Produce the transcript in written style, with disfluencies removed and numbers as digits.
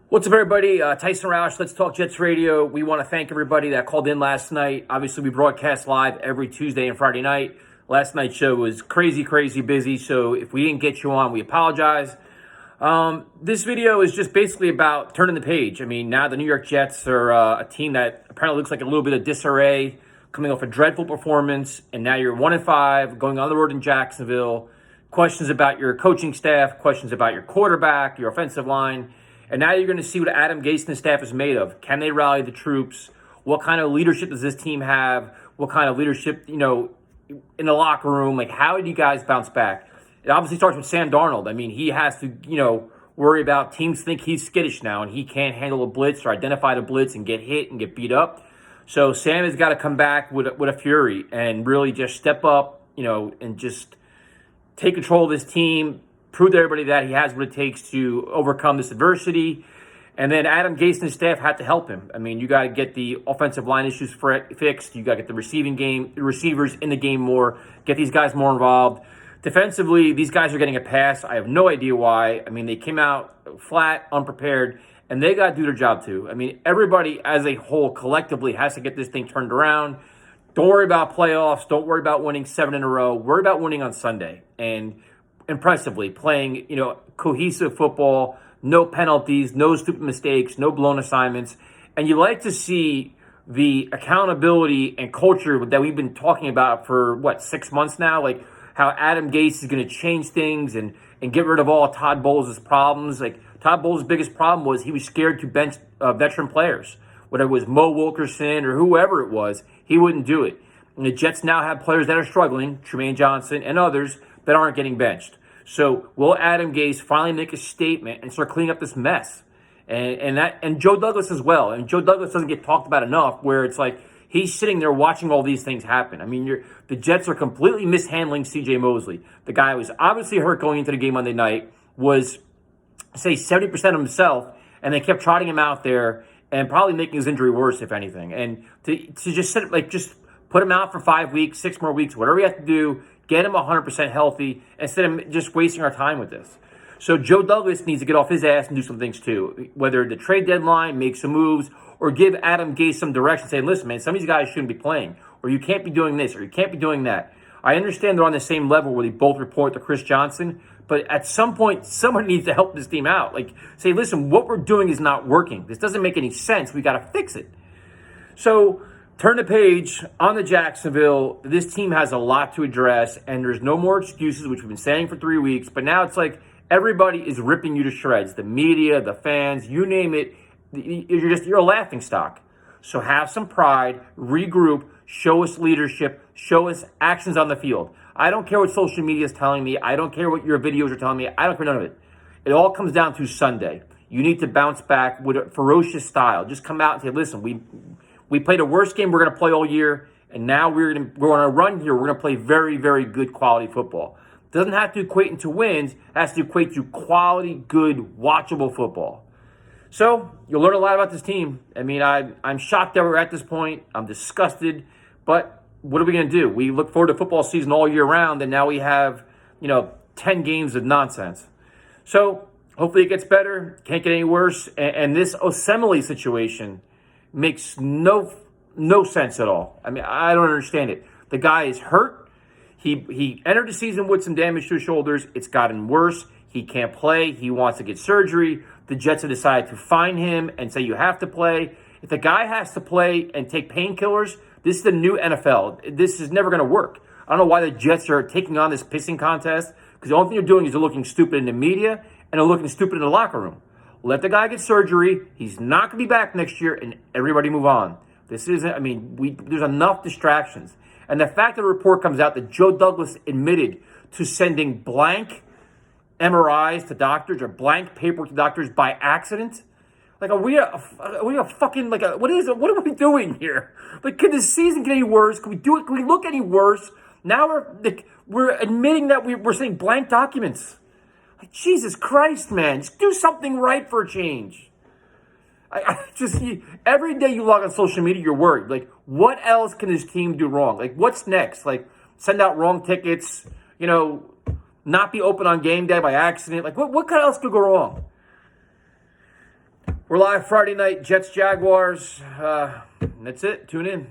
What's up, everybody? Tyson Roush, Let's Talk Jets Radio. We want to thank everybody that called in last night. Obviously, we broadcast live every Tuesday and Friday night. Last night's show was crazy busy, so if we didn't get you on, we apologize. This video is just basically about turning the page. I mean, now the New York Jets are a team that apparently looks like a little bit of disarray, coming off a dreadful performance, and now you're 1-5, going on the road in Jacksonville. Questions about your coaching staff, questions about your quarterback, your offensive line. And now you're going to see what Adam Gase and the staff is made of. Can they rally the troops? What kind of leadership does this team have? What kind of leadership, in the locker room? Like, how did you guys bounce back? It obviously starts with Sam Darnold. I mean, he has to, worry about teams think he's skittish now and he can't handle a blitz or identify the blitz and get hit and get beat up. So Sam has got to come back with a fury and really just step up, and just take control of this team, prove to everybody that he has what it takes to overcome this adversity. And then Adam Gase and his staff had to help him. I mean, you got to get the offensive line issues fixed. You got to get the receivers in the game more, get these guys more involved. Defensively, these guys are getting a pass. I have no idea why. I mean, they came out flat, unprepared, and they got to do their job too. I mean, everybody as a whole collectively has to get this thing turned around. Don't worry about playoffs. Don't worry about winning 7 in a row. Worry about winning on Sunday. And impressively playing, cohesive football, no penalties, no stupid mistakes, no blown assignments. And you like to see the accountability and culture that we've been talking about for, 6 months now? Like how Adam Gase is going to change things and get rid of all Todd Bowles' problems. Like Todd Bowles' biggest problem was he was scared to bench veteran players. Whether it was Mo Wilkerson or whoever it was, he wouldn't do it. And the Jets now have players that are struggling, Trumaine Johnson and others, that aren't getting benched. So will Adam Gase finally make a statement and start cleaning up this mess? And Joe Douglas as well. And Joe Douglas doesn't get talked about enough, where it's like he's sitting there watching all these things happen. I mean, the Jets are completely mishandling C.J. Mosley. The guy was obviously hurt going into the game Monday night, was, say, 70% of himself, and they kept trotting him out there and probably making his injury worse, if anything. And to just sit, just put him out for 5 weeks, 6 more weeks, whatever you have to do, get him 100% healthy instead of just wasting our time with this. So Joe Douglas needs to get off his ass and do some things too. Whether the trade deadline, make some moves, or give Adam Gase some direction, saying, listen, man, some of these guys shouldn't be playing, or you can't be doing this, or you can't be doing that. I understand they're on the same level where they both report to Chris Johnson, but at some point, someone needs to help this team out. Like, say, listen, what we're doing is not working. This doesn't make any sense. We got to fix it. So turn the page on the Jacksonville. This team has a lot to address, and there's no more excuses, which we've been saying for 3 weeks. But now it's like everybody is ripping you to shreds. The media, the fans, you name it. You're a laughing stock. So have some pride, regroup, show us leadership, show us actions on the field. I don't care what social media is telling me. I don't care what your videos are telling me. I don't care none of it. It all comes down to Sunday. You need to bounce back with a ferocious style. Just come out and say, listen, we played the worst game we're going to play all year, and now we're on a run here. We're going to play very, very good quality football. It doesn't have to equate into wins. It has to equate to quality, good, watchable football. So you'll learn a lot about this team. I mean, I'm shocked that we're at this point. I'm disgusted. But what are we going to do? We look forward to football season all year round, and now we have, 10 games of nonsense. So hopefully it gets better. Can't get any worse. And this Osemele situation makes no sense at all. I mean, I don't understand it. The guy is hurt. He entered the season with some damage to his shoulders. It's gotten worse. He can't play. He wants to get surgery. The Jets have decided to fine him and say you have to play. If the guy has to play and take painkillers, this is the new NFL. This is never going to work. I don't know why the Jets are taking on this pissing contest, because the only thing they're doing is they're looking stupid in the media and they're looking stupid in the locker room. Let the guy get surgery. He's not going to be back next year, and everybody move on. This isn't, there's enough distractions. And the fact that the report comes out that Joe Douglas admitted to sending blank MRIs to doctors or blank paperwork to doctors by accident. Like, are we a fucking, what is it? What are we doing here? Like, can this season get any worse? Can we do it? Can we look any worse? Now we're admitting that we're saying blank documents. Like, Jesus Christ, man. Just do something right for a change. Every day you log on social media, you're worried. Like, what else can this team do wrong? Like, what's next? Like, send out wrong tickets, not be open on game day by accident. Like, what else could go wrong? We're live Friday night, Jets Jaguars. That's it. Tune in.